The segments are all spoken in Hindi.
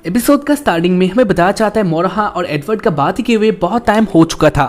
एपिसोड का स्टार्टिंग में हमें बताया जाता है मोराहा और एडवर्ड का बात किए हुए बहुत टाइम हो चुका था।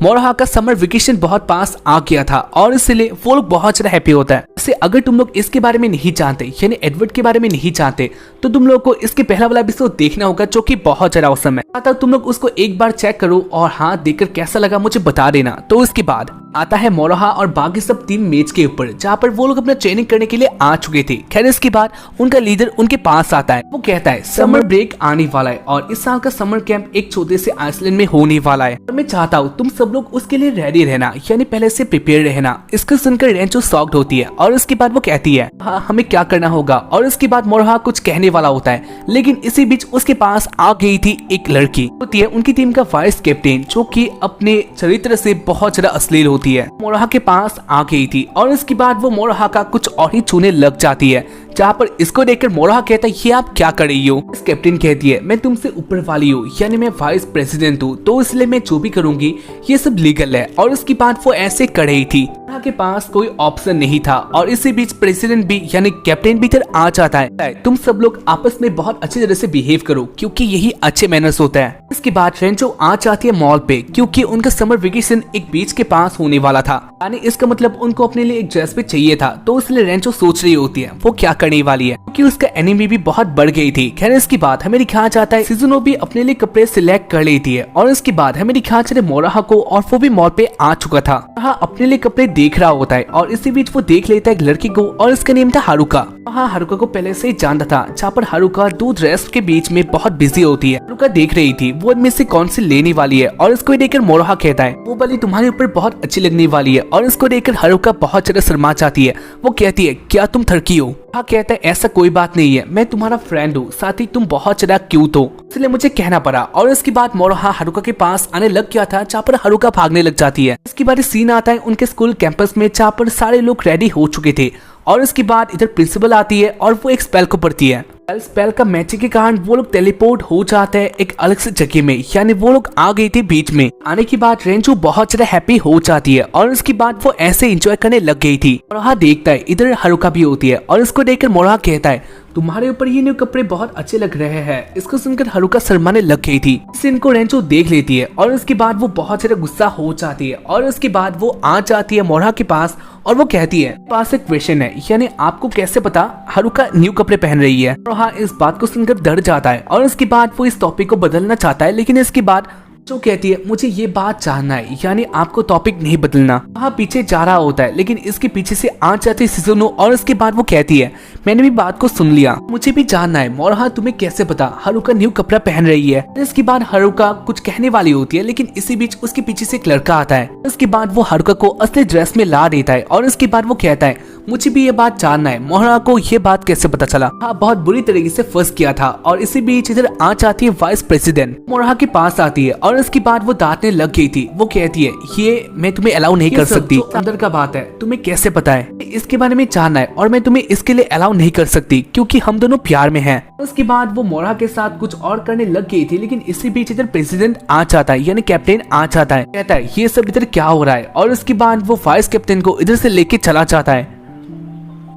मोराहा का समर वेकेशन बहुत पास आ गया था और इसलिए वो लोग बहुत ज्यादा हैप्पी होता है। वैसे अगर तुम लोग इसके बारे में नहीं जानते यानी एडवर्ड के बारे में नहीं जानते तो तुम लोग को इसके पहला वाला एपिसोड देखना होगा जो कि बहुत ज्यादा औसम है। आता तुम लोग उसको एक बार चेक करो और हाँ देखकर कैसा लगा मुझे बता देना। तो उसके बाद आता है मोराहा और बाकी सब टीम मैच के ऊपर जहाँ पर वो लोग अपना ट्रेनिंग करने के लिए आ चुके थे। खैर इसके बाद उनका लीडर उनके पास आता है। वो कहता है समर ब्रेक आने वाला है और इस साल का समर कैंप एक छोटे से आइसलैंड में होने वाला है। मैं चाहता हूँ तुम सब लोग उसके लिए रेडी रहना यानी पहले से प्रिपेयर रहना। इसको सुनकर रेंचो शॉक्ड होती है और उसके बाद वो कहती है हाँ हमें क्या करना होगा। और उसके बाद मोराहा कुछ कहने वाला होता है लेकिन इसी बीच उसके पास आ गई थी एक लड़की होती है उनकी टीम का वाइस कैप्टन जो कि अपने चरित्र से बहुत ज्यादा अश्लील होती है। मोराहा के पास आ गई थी और इसके बाद वो मोराहा का कुछ और ही छूने लग जाती है जहाँ पर इसको देखकर मोराहा कहता है ये आप क्या कर रही हो। इस कैप्टन कहती है मैं तुमसे ऊपर वाली हूँ यानी मैं वाइस प्रेसिडेंट हूँ तो इसलिए मैं जो भी करूंगी ये सब लीगल है। और उसके बाद वो ऐसे कर रही थी मोराहा के पास कोई ऑप्शन नहीं था और इसी बीच प्रेसिडेंट भी यानी कैप्टन भी इधर आ जाता है। तुम सब लोग आपस में बहुत अच्छी तरह से बिहेव करो क्योंकि यही अच्छे मैनर्स होता है। इसके बाद रेंचो आ जाती है मॉल पे क्योंकि उनका समर वेकेशन एक बीच के पास होने वाला था यानी इसका मतलब उनको अपने लिए एक ड्रेस भी चाहिए था। तो इसलिए रेंचो सोच रही होती है वो क्या करने वाली है क्योंकि उसका एनिमी भी बहुत बढ़ गई थी। खैर इसके बाद हमें दिखाया जाता है सिजुनो भी अपने लिए कपड़े सिलेक्ट कर लेती है और इसके बाद हमें दिखाया जाता है मोराहा को और वो भी मॉल पे आ चुका था। हाँ अपने लिए कपड़े देख रहा होता है और इसी बीच वो देख लेता है एक लड़की को और इसका नेम था हारुका। हाँ हारुका को पहले से ही जानता था जहाँ पर हारुका दूध रेस्ट के बीच में बहुत बिजी होती है। हारुका देख रही थी वो इनमें से कौन सी लेने वाली है और इसको देखकर मोराहा कहता है वो वाली तुम्हारे ऊपर बहुत अच्छी लगने वाली है। और इसको देखकर हारुका बहुत ज्यादा शर्मा जाती है। वो कहती है क्या तुम थड़की हो। हाँ कहता है ऐसा कोई बात नहीं है मैं तुम्हारा फ्रेंड हूँ साथ ही तुम बहुत ज्यादा क्यूट हो इसलिए मुझे कहना पड़ा। और इसके बाद मोराहा हारुका के पास आने लग गया था जहाँ पर हारुका भागने लग जाती है। इसके बाद सीन आता है उनके स्कूल कैंपस में जहाँ पर सारे लोग रेडी हो चुके थे और इसके बाद इधर प्रिंसिपल आती है और वो एक स्पेल को पढ़ती है। स्पेल का मैजिक के कारण वो लोग टेलीपोर्ट हो जाते हैं एक अलग से जगह में यानी वो लोग आ गई थी बीच में। आने के बाद रेंचो बहुत ज्यादा हैप्पी हो जाती है और उसके बाद वो ऐसे एंजॉय करने लग गई थी। मोराहा देखता है इधर हारुका भी होती है और इसको देखकर मोराहा कहता है तुम्हारे ऊपर ये न्यू कपड़े बहुत अच्छे लग रहे हैं। इसको सुनकर हारुका शर्माने लग गई थी। इस इनको रेंचो देख लेती है और उसके बाद वो बहुत ज्यादा गुस्सा हो जाती है और उसके बाद वो आ जाती है मोराहा के पास और वो कहती है पास एक क्वेश्चन है यानी आपको कैसे पता हारुका न्यू कपड़े पहन रही है। मोराहा इस बात को सुनकर डर जाता है और उसके बाद वो इस टॉपिक को बदलना चाहता है लेकिन इसके बाद जो कहती है मुझे ये बात जानना है यानी आपको टॉपिक नहीं बदलना। वहाँ पीछे जा रहा होता है लेकिन इसके पीछे से आ जाती है सिजुनो और इसके बाद वो कहती है मैंने भी बात को सुन लिया मुझे भी जानना है मोराहा तुम्हें कैसे पता हारुका न्यू कपड़ा पहन रही है। इसके बाद हारुका कुछ कहने वाली होती है लेकिन इसी बीच उसके पीछे से एक लड़का आता है। इसके बाद वो हारुका को असली ड्रेस में ला देता है और इसके बाद वो कहता है मुझे भी ये बात जानना है मोराहा को ये बात कैसे पता चला। हाँ बहुत बुरी तरीके से फंस गया था। और इसी बीच इधर आ जाती है वाइस प्रेसिडेंट मोराहा के पास आती है और इसके बाद वो दांतने लग गई थी। वो कहती है ये मैं तुम्हें अलाउ नहीं कर सकती अंदर का बात है तुम्हें कैसे पता है इसके बारे में जानना है और मैं तुम्हें इसके लिए अलाउ नहीं कर सकती क्योंकि हम दोनों प्यार में हैं। उसके बाद वो मोराहा के साथ कुछ और करने लग गई थी लेकिन इसी बीच इधर प्रेसिडेंट आ जाता है यानी कैप्टन आ जाता है। कहता है ये सब इधर क्या हो रहा है और उसके बाद वो वाइस कैप्टन को इधर से लेके चला जाता है।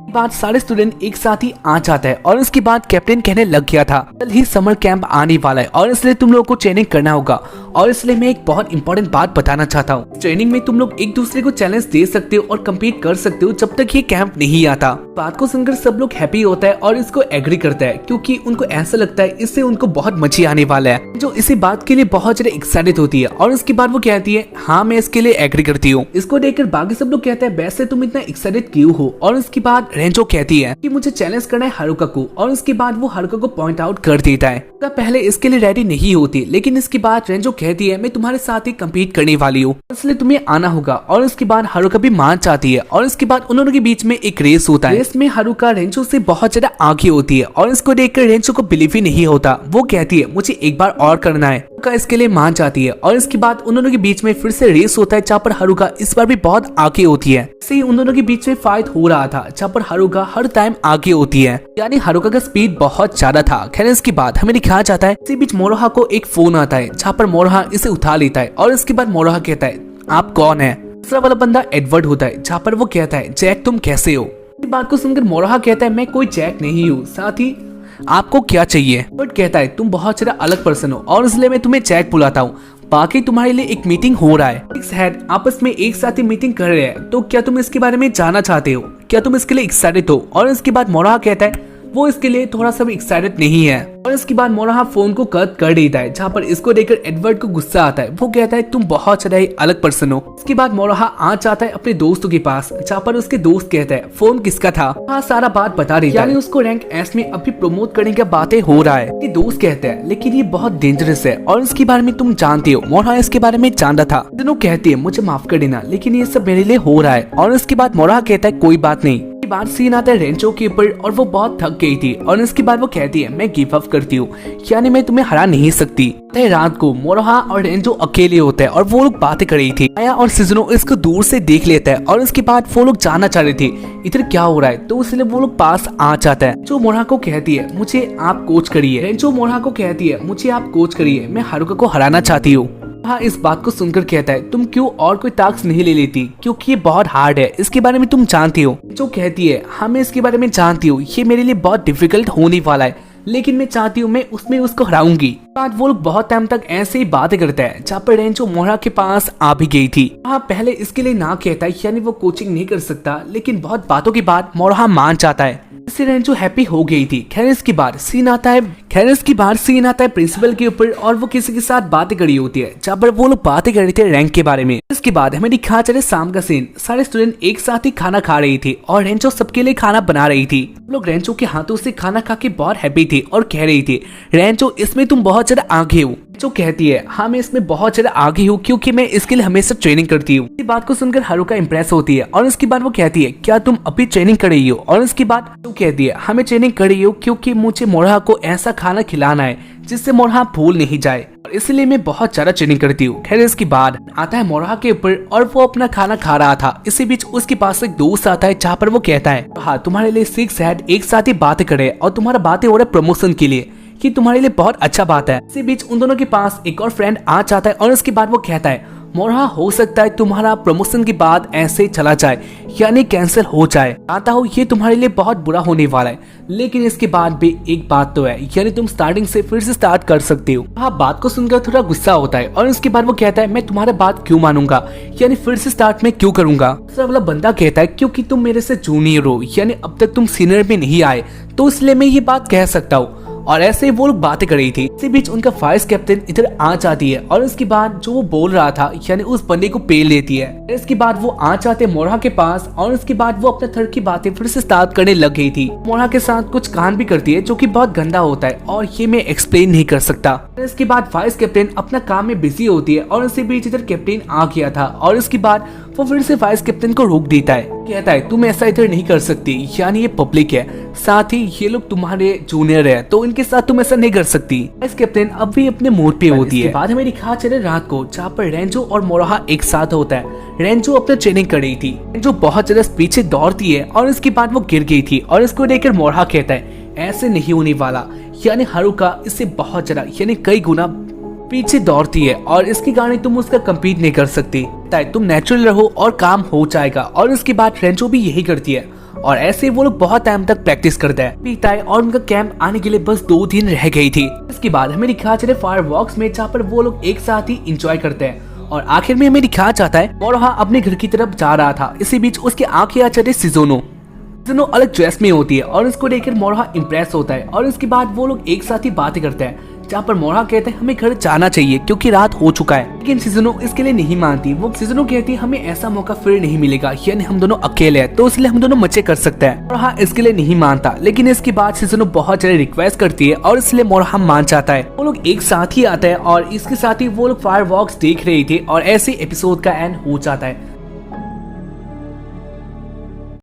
बाद सारे स्टूडेंट एक साथ ही आ जाता है और उसके बाद कैप्टन कहने लग गया था कल ही समर कैंप आने वाला है और इसलिए तुम लोगों को ट्रेनिंग करना होगा और इसलिए मैं एक बहुत इंपॉर्टेंट बात बताना चाहता हूँ। ट्रेनिंग में तुम लोग एक दूसरे को चैलेंज दे सकते हो और कम्पीट कर सकते हो जब तक ये कैंप नहीं आता। बात को सुनकर सब लोग हैप्पी होता है और इसको एग्री करता है क्योंकि उनको ऐसा लगता है इससे उनको बहुत मजा आने वाला है। जो इसी बात के लिए बहुत ज्यादा एक्साइटेड होती है और उसके बाद वो कहती है हाँ मैं इसके लिए एग्री करती हूँ। इसको देखकर बाकी सब लोग कहते हैं वैसे तुम इतना एक्साइटेड क्यों हो। और उसके बाद रेंचो कहती है कि मुझे चैलेंज करना है हारुका को और उसके बाद वो हारुका को पॉइंट आउट कर देता है। पहले इसके लिए रेडी नहीं होती लेकिन इसके बाद रेंचो कहती है मैं तुम्हारे साथ ही कम्पीट करने वाली हूँ इसलिए तुम्हें आना होगा। और उसके बाद हारुका भी मान जाती है और इसके बाद उन्होंने के बीच में एक रेस होता है। रेस में हारुका रेंचो से बहुत ज्यादा आगे होती है और इसको देखकर रेंचो को बिलीव ही नहीं होता। वो कहती है मुझे एक बार और करना है। हारुका इसके लिए मान जाती है और इसके बाद उन्होंने के बीच में फिर से रेस होता है जहाँ पर हारुका इस बार भी बहुत आगे होती है। इसे उन दोनों के बीच में फाइट हो रहा था जहाँ पर हारुका हर टाइम आगे होती है यानी हारुका का स्पीड बहुत ज्यादा था। खैर इसके बाद हमें दिखाया जाता है इसी बीच मोराहा को एक फोन आता है जहाँ पर मोराहा इसे उठा लेता है और इसके बाद मोराहा कहता है आप कौन है। दूसरा वाला बंदा एडवर्ड होता है जहाँ पर वो कहता है जैक तुम कैसे हो। इस बात को सुनकर मोराहा कहता है मैं कोई जैक नहीं हूँ। साथ ही आपको क्या चाहिए? एडवर्ड कहता है तुम बहुत ज्यादा अलग पर्सन हो और इसलिए मैं तुम्हें जैक बुलाता हूँ, बाकी तुम्हारे लिए एक मीटिंग हो रहा है। सिक्स हेड आपस में एक साथ ही मीटिंग कर रहे हैं, तो क्या तुम इसके बारे में जानना चाहते हो? क्या तुम इसके लिए एक्साइटेड हो? और इसके बाद मोराहा कहता है वो इसके लिए थोड़ा सा भी एक्साइटेड नहीं है। और इसके बाद मोराहा फोन को कट कर देता है, जहाँ पर इसको देखकर एडवर्ड को गुस्सा आता है। वो कहता है तुम बहुत ज्यादा ही अलग पर्सन हो। इसके बाद मोराहा आ जाता है अपने दोस्तों के पास, जहाँ पर उसके दोस्त कहते हैं फोन किसका था। हाँ सारा बात बता देता है, यानी उसको रैंक एस में अभी प्रमोट करने की बातें हो रहा है। ये दोस्त कहते हैं लेकिन ये बहुत डेंजरस है और इसके बारे में तुम जानते हो। मोराहा इसके बारे में जानता था। दोनों कहती है मुझे माफ कर देना, लेकिन ये सब मेरे लिए हो रहा है। और इसके बाद मोराहा कहता है कोई बात नहीं। बाद सीन आता है रेंचो के ऊपर और वो बहुत थक गई थी और इसके बाद वो कहती है मैं गिव अप करती हूँ, यानी मैं तुम्हें हरा नहीं सकती। रात को मोराहा और रेंचो अकेले होते हैं और वो लोग बातें कर रही थी। आया और सिजुनो इसको दूर से देख लेता है और इसके बाद वो लोग जानना चाह रहे थे इधर क्या हो रहा है, तो इसलिए वो लोग पास आ जाता है। जो मोराहा को कहती है मुझे आप कोच करिए। रेंचो मोराहा को कहती है मुझे आप कोच करिए, मैं हारुका को हराना चाहती हूँ। हाँ इस बात को सुनकर कहता है तुम क्यों और कोई टास्क नहीं ले लेती, क्योंकि ये बहुत हार्ड है, इसके बारे में तुम जानती हो। जो कहती है हाँ मैं इसके बारे में जानती हूँ, ये मेरे लिए बहुत डिफिकल्ट होने वाला है, लेकिन मैं चाहती हूँ मैं उसमें उसको हराऊंगी। बाद वो लोग बहुत टाइम तक ऐसे ही बातें करते हैं, जहाँ पर रेंचो मोराहा के पास आ भी गई थी। हाँ पहले इसके लिए ना कहता है, यानी वो कोचिंग नहीं कर सकता, लेकिन बहुत बातों के बाद मोराहा मान जाता है। इससे रेंचो हैप्पी हो गई थी। खैर इसके बाद सीन आता है प्रिंसिपल के ऊपर और वो किसी के साथ बातें करी होती है, जहाँ पर वो लोग बातें कर रहे थे रैंक के बारे में। इसके बाद हमें दिखा चले शाम का सीन। सारे स्टूडेंट एक साथ ही खाना खा रही थी और रेंचो सबके लिए खाना बना रही थी। लोग रेंचो के हाथों से खाना खा के बहुत हैप्पी थी और कह रही थी रेंचो इसमें तुम बहुत ज्यादा आगे हो। जो कहती है हाँ मैं इसमें बहुत ज्यादा आगे हूँ, क्योंकि मैं इसके लिए हमेशा ट्रेनिंग करती हूँ। इस बात को सुनकर हारुका इम्प्रेस होती है और उसके बाद वो कहती है क्या तुम अभी ट्रेनिंग कर रही हो? और उसके बाद वो कहती है हाँ मैं ट्रेनिंग कर रही हूँ, क्योंकि मुझे मोराहा को ऐसा खाना खिलाना है जिससे मोराहा भूल नहीं जाए, और इसलिए मैं बहुत ज्यादा ट्रेनिंग करती हूँ। खैर इसके बाद आता है मोराहा के ऊपर और वो अपना खाना खा रहा था। इसी बीच उसके पास एक दोस्त आता है, जहाँ पर वो कहता है हाँ तुम्हारे लिए सिक्स हेड एक साथ ही बातें करे और तुम्हारा बातें हो रहा है प्रमोशन के लिए, कि तुम्हारे लिए बहुत अच्छा बात है। इसी बीच उन दोनों के पास एक और फ्रेंड आ जाता है और उसके बाद वो कहता है मोराहा हो सकता है तुम्हारा प्रमोशन के बाद ऐसे ही चला जाए, यानी कैंसिल हो जाए। आता हूँ ये तुम्हारे लिए बहुत बुरा होने वाला है, लेकिन इसके बाद भी एक बात तो है, यानी तुम स्टार्टिंग से फिर से स्टार्ट कर सकते हो। हाँ बात को सुनकर थोड़ा गुस्सा होता है और उसके बाद वो कहता है मैं तुम्हारा बात क्यों मानूंगा, यानी फिर से स्टार्ट में क्यों करूंगा। दूसरा वाला बंदा कहता है क्योंकि तुम मेरे से जूनियर हो, यानी अब तक तुम सीनियर में नहीं आए, तो इसलिए मैं ये बात कह सकता हूँ। और ऐसे वो लोग बातें कर रही थी। इसी बीच उनका वाइस कैप्टन इधर आ जाती है और इसके बाद जो वो बोल रहा था यानी उस बंदे को पेल लेती है। इसके बाद वो आ जाते मोराहा के पास और इसके बाद वो अपने थर्ड की बातें फिर से स्टार्ट करने लग गई थी। मोराहा के साथ कुछ कांड भी करती है जो कि बहुत गंदा होता है और ये मैं एक्सप्लेन नहीं कर सकता। इसके बाद वाइस कैप्टन अपना काम में बिजी होती है और इसी बीच इधर कैप्टन आ गया था और इसके बाद वो फिर से वाइस कैप्टन को रोक देता है, कहता है तुम ऐसा इधर नहीं कर सकती, यानी ये पब्लिक है, साथ ही ये लोग तुम्हारे जूनियर है, तो इनके साथ तुम ऐसा नहीं कर सकती। वाइस कैप्टन अब भी अपने मूड पे होती है। बाद हमें दिखा चले रात को, जहाँ पर रेंजो और मोराहा एक साथ होता है। रेंजो अपना ट्रेनिंग कर रही थी, रेंजो बहुत ज्यादा पीछे दौड़ती है और इसके बाद वो गिर गई थी और इसको देखकर मोराहा कहता है ऐसे नहीं होने वाला, यानी हारुका इससे बहुत ज्यादा यानी कई गुना पीछे दौड़ती है और इसकी गाड़ी तुम उसका कम्पीट नहीं कर सकती, तुम नेचुरल रहो और काम हो जाएगा। और इसके बाद रेंचो भी यही करती है और ऐसे वो लोग बहुत टाइम तक प्रैक्टिस करते हैं पीता है और उनका कैंप आने के लिए बस 2 दिन रह गई थी। इसके बाद हमें दिखा चले फायरवर्क्स में, जहाँ पर वो लोग एक साथ ही इंजॉय करते हैं और आखिर में हमें दिखा जाता है मोराहा अपने घर की तरफ जा रहा था। इसी बीच उसके आंखें आ चले सिजोनो अलग ड्रेस में होती है और इसको देखकर मोराहा इम्प्रेस होता है और इसके बाद वो लोग एक साथ ही बातें करते हैं, जहाँ पर मोराहा कहते हैं हमें घर जाना चाहिए क्योंकि रात हो चुका है। लेकिन सिजुनो इसके लिए नहीं मानती। वो सिजुनो कहती है हमें ऐसा मौका फिर नहीं मिलेगा, यानी हम दोनों अकेले हैं तो इसलिए हम दोनों मजे कर सकते हैं। मोराहा इसके लिए नहीं मानता, लेकिन इसके बाद सिजुनो बहुत ज्यादा रिक्वेस्ट करती है और इसलिए मोराहा मान जाता है। वो लोग एक साथ ही आता है और इसके साथ ही वो लोग फायरवर्क्स देख रहे थे और ऐसे एपिसोड का एंड हो जाता है।